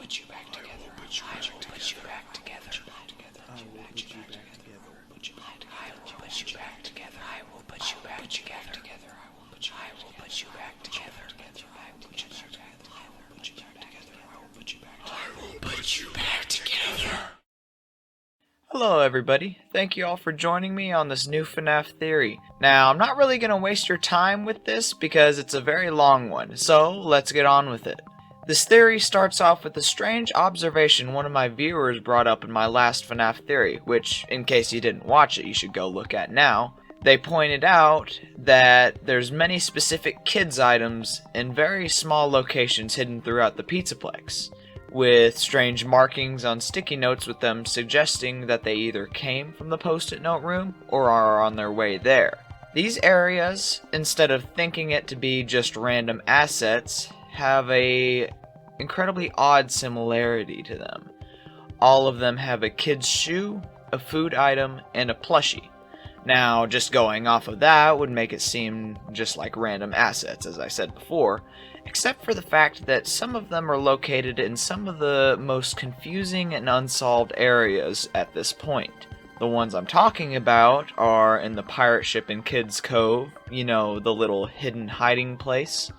put you back together. I will put you back together. I will put you back together. I will put you back together. I will put you back together. I will put you back together. I will put you back together. I will put you back together. I will put you back together. Hello everybody, thank you all for joining me on this new Fnaf theory. Now, I'm not really going to waste your time with this because it's a very long one, so let's get on with it. This theory starts off with a strange observation one of my viewers brought up in my last Fnaf theory, which, in case you didn't watch it, you should go look at now. They pointed out that there's many specific kids items in very small locations hidden throughout the Pizzaplex, with strange markings on sticky notes with them suggesting that they either came from the post-it note room or are on their way there. These areas, instead of thinking it to be just random assets, have a incredibly odd similarity to them. All of them have a kid's shoe, a food item, and a plushie. Now, just going off of that would make it seem just like random assets, as I said before, except for the fact that some of them are located in some of the most confusing and unsolved areas at this point. The ones I'm talking about are in the pirate ship in Kids Cove, you know, the little hidden hiding place,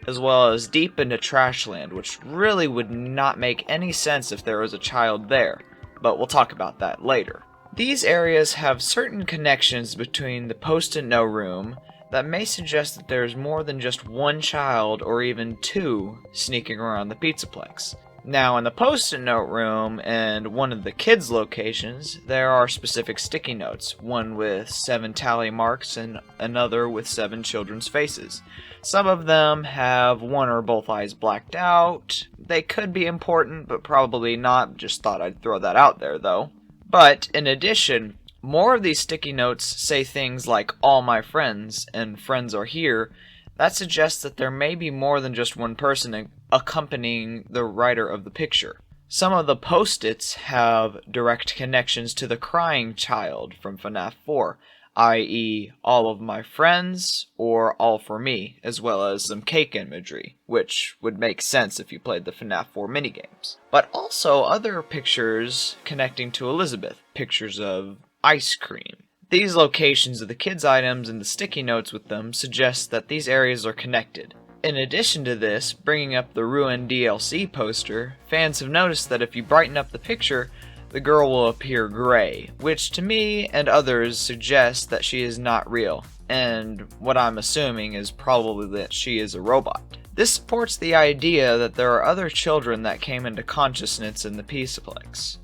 as well as deep into Trashland, which really would not make any sense if there was a child there, but we'll talk about that later. These areas have certain connections between the post-it note room that may suggest that there's more than just one child or even two sneaking around the Pizzaplex. Now, in the post-it note room and one of the kids' locations, there are specific sticky notes, one with 7 tally marks and another with 7 children's faces. Some of them have one or both eyes blacked out. They could be important, but probably not. Just thought I'd throw that out there, though. But, in addition, more of these sticky notes say things like, "all my friends," and "friends are here." That suggests that there may be more than just one person accompanying the writer of the picture. Some of the post-its have direct connections to the crying child from Fnaf 4, i.e. all of my friends or all for me, as well as some cake imagery, which would make sense if you played the Fnaf 4 minigames. But also other pictures connecting to Elizabeth, pictures of ice cream. These locations of the kids' items and the sticky notes with them suggest that these areas are connected. In addition to this, bringing up the Ruin DLC poster, fans have noticed that if you brighten up the picture, the girl will appear gray, which to me and others suggests that she is not real, and what I'm assuming is probably that she is a robot. This supports the idea that there are other children that came into consciousness in the Pizzaplex.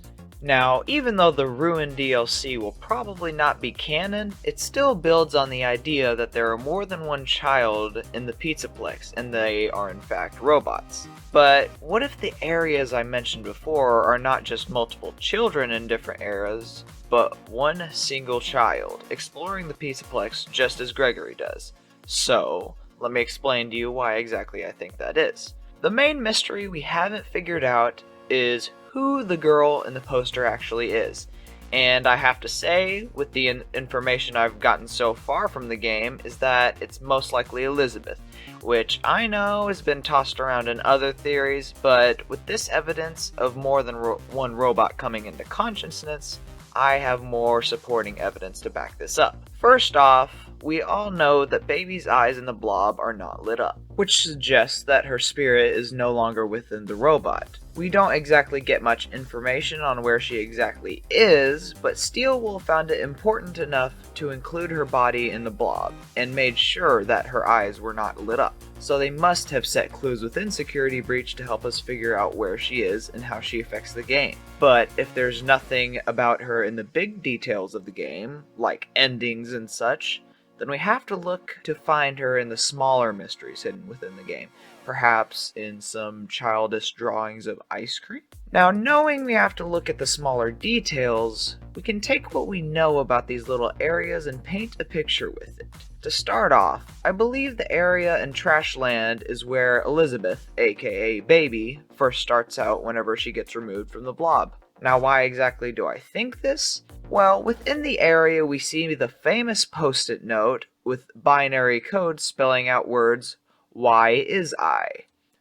Now, even though the Ruin DLC will probably not be canon, it still builds on the idea that there are more than one child in the Pizzaplex, and they are in fact robots. But what if the areas I mentioned before are not just multiple children in different eras, but one single child, exploring the Pizzaplex just as Gregory does? So, let me explain to you why exactly I think that is. The main mystery we haven't figured out is who the girl in the poster actually is. And I have to say, with the information I've gotten so far from the game, is that it's most likely Elizabeth, which I know has been tossed around in other theories, but with this evidence of more than one robot coming into consciousness, I have more supporting evidence to back this up. First off, we all know that Baby's eyes in the blob are not lit up, which suggests that her spirit is no longer within the robot. We don't exactly get much information on where she exactly is, but Steelwool found it important enough to include her body in the blob, and made sure that her eyes were not lit up. So they must have set clues within Security Breach to help us figure out where she is and how she affects the game. But if there's nothing about her in the big details of the game, like endings and such, then we have to look to find her in the smaller mysteries hidden within the game. Perhaps in some childish drawings of ice cream? Now, knowing we have to look at the smaller details, we can take what we know about these little areas and paint a picture with it. To start off, I believe the area in Trashland is where Elizabeth, aka Baby, first starts out whenever she gets removed from the blob. Now, why exactly do I think this? Well, within the area we see the famous post-it note with binary code spelling out words, "Why is I?"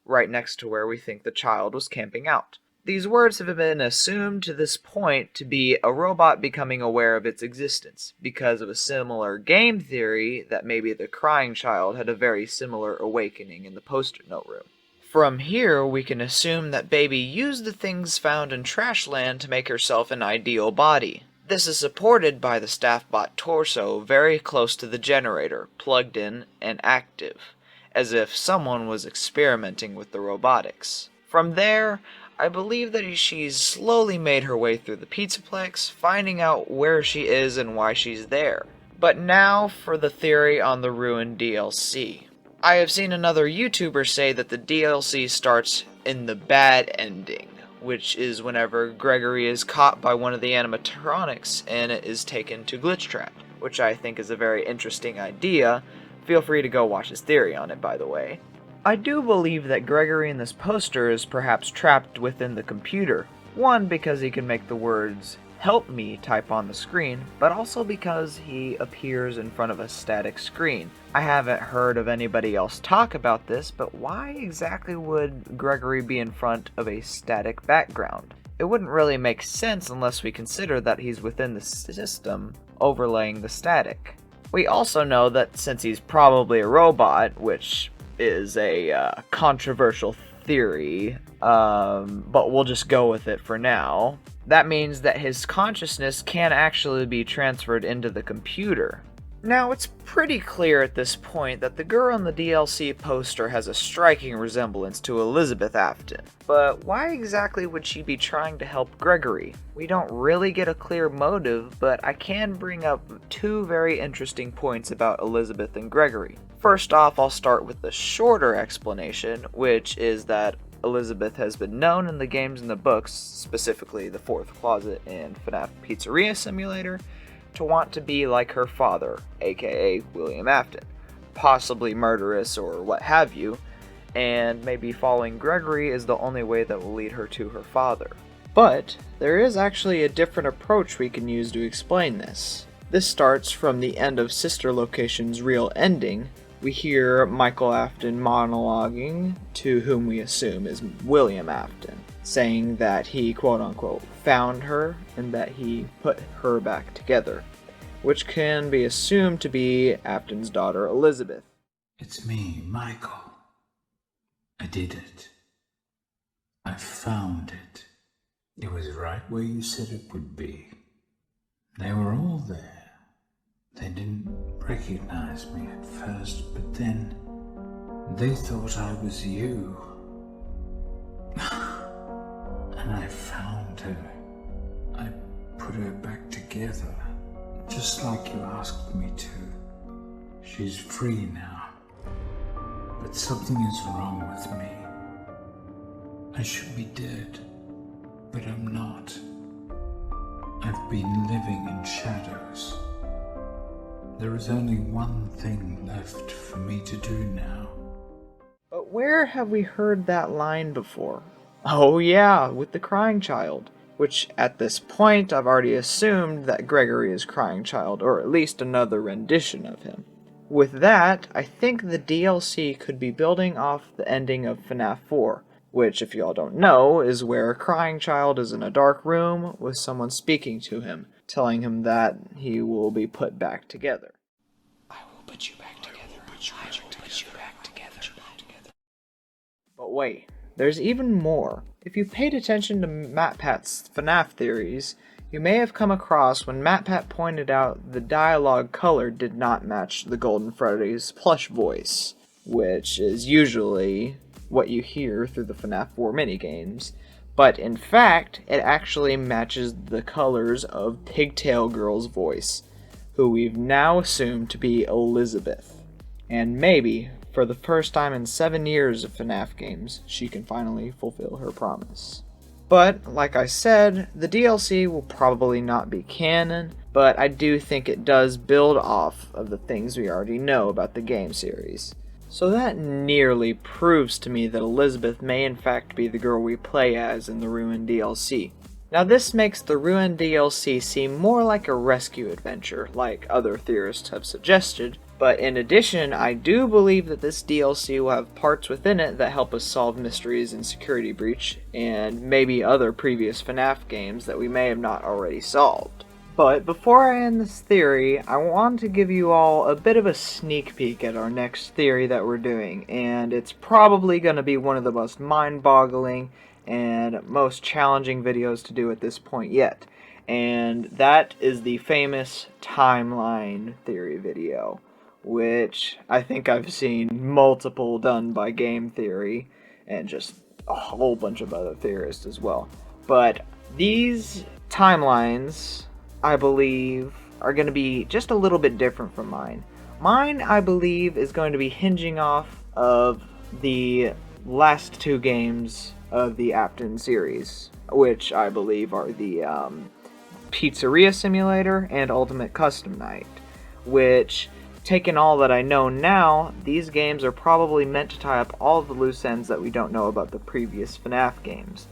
right next to where we think the child was camping out. These words have been assumed to this point to be a robot becoming aware of its existence, because of a similar game theory that maybe the crying child had a very similar awakening in the post-it note room. From here, we can assume that Baby used the things found in Trashland to make herself an ideal body. This is supported by the Staffbot torso very close to the generator, plugged in and active, as if someone was experimenting with the robotics. From there, I believe that she's slowly made her way through the Pizzaplex, finding out where she is and why she's there. But now for the theory on the Ruined DLC. I have seen another YouTuber say that the DLC starts in the bad ending, which is whenever Gregory is caught by one of the animatronics and it is taken to Glitch Trap, which I think is a very interesting idea. Feel free to go watch his theory on it, by the way. I do believe that Gregory in this poster is perhaps trapped within the computer. One, because he can make the words "help me" type on the screen, but also because he appears in front of a static screen. I haven't heard of anybody else talk about this, but why exactly would Gregory be in front of a static background? It wouldn't really make sense unless we consider that he's within the system overlaying the static. We also know that since he's probably a robot, which is a controversial theory, but we'll just go with it for now, that means that his consciousness can actually be transferred into the computer. Now, it's pretty clear at this point that the girl in the DLC poster has a striking resemblance to Elizabeth Afton. But why exactly would she be trying to help Gregory? We don't really get a clear motive, but I can bring up two very interesting points about Elizabeth and Gregory. First off, I'll start with the shorter explanation, which is that Elizabeth has been known in the games and the books, specifically the Fourth Closet and Fnaf Pizzeria Simulator, to want to be like her father, aka William Afton, possibly murderous or what have you, and maybe following Gregory is the only way that will lead her to her father. But there is actually a different approach we can use to explain this. This starts from the end of Sister Location's real ending. We hear Michael Afton monologuing to whom we assume is William Afton, saying that he quote-unquote found her and that he put her back together, which can be assumed to be Afton's daughter Elizabeth. It's me, Michael. I did it. I found it. It was right where you said it would be. They were all there. They didn't recognize me at first, but then they thought I was you. And I found her. I put her back together, just like you asked me to. She's free now. But something is wrong with me. I should be dead, but I'm not. I've been living in shadows. There is only one thing left for me to do now. But where have we heard that line before? Oh yeah, with the crying child. Which, at this point, I've already assumed that Gregory is crying child, or at least another rendition of him. With that, I think the DLC could be building off the ending of Fnaf 4, which, if y'all don't know, is where a crying child is in a dark room with someone speaking to him, telling him that he will be put back together. I will put you back together. I will put you back together. But wait, there's even more. If you paid attention to MatPat's FNAF theories, you may have come across when MatPat pointed out the dialogue color did not match the Golden Freddy's plush voice, which is usually what you hear through the FNAF 4 minigames. But in fact, it actually matches the colors of Pigtail Girl's voice, who we've now assumed to be Elizabeth. And maybe, for the first time in 7 years of FNAF games, she can finally fulfill her promise. But, like I said, the DLC will probably not be canon, but I do think it does build off of the things we already know about the game series. So that nearly proves to me that Elizabeth may in fact be the girl we play as in the Ruined DLC. Now this makes the Ruined DLC seem more like a rescue adventure, like other theorists have suggested, But in addition, I do believe that this DLC will have parts within it that help us solve mysteries in Security Breach, and maybe other previous FNAF games that we may have not already solved. But before I end this theory, I want to give you all a bit of a sneak peek at our next theory that we're doing, and it's probably going to be one of the most mind-boggling and most challenging videos to do at this point yet. And that is the famous timeline theory video, which I think I've seen multiple done by Game Theory and just a whole bunch of other theorists as well. But these timelines, I believe, are going to be just a little bit different from mine. Mine, I believe, is going to be hinging off of the last two games of the Apton series, which I believe are the Pizzeria Simulator and Ultimate Custom Night, which, taking all that I know now, these games are probably meant to tie up all of the loose ends that we don't know about the previous FNAF games.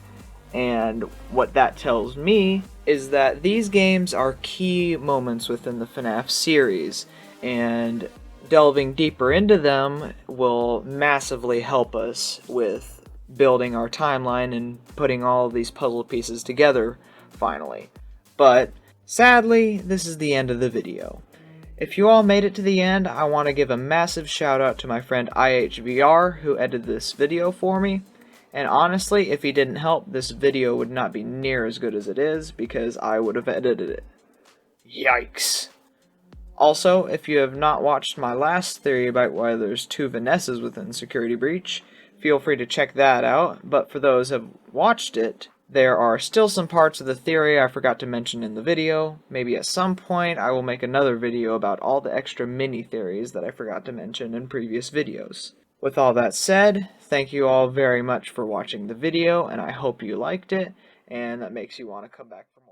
And what that tells me is that these games are key moments within the FNAF series, and delving deeper into them will massively help us with building our timeline and putting all of these puzzle pieces together, finally. But sadly, this is the end of the video. If you all made it to the end, I want to give a massive shout out to my friend IHVR who edited this video for me. And honestly, if he didn't help, this video would not be near as good as it is because I would have edited it. Yikes. Also, if you have not watched my last theory about why there's two Vanessas within Security Breach, feel free to check that out. But for those who have watched it, there are still some parts of the theory I forgot to mention in the video. Maybe at some point I will make another video about all the extra mini theories that I forgot to mention in previous videos. With all that said, thank you all very much for watching the video, and I hope you liked it, and that makes you want to come back for more.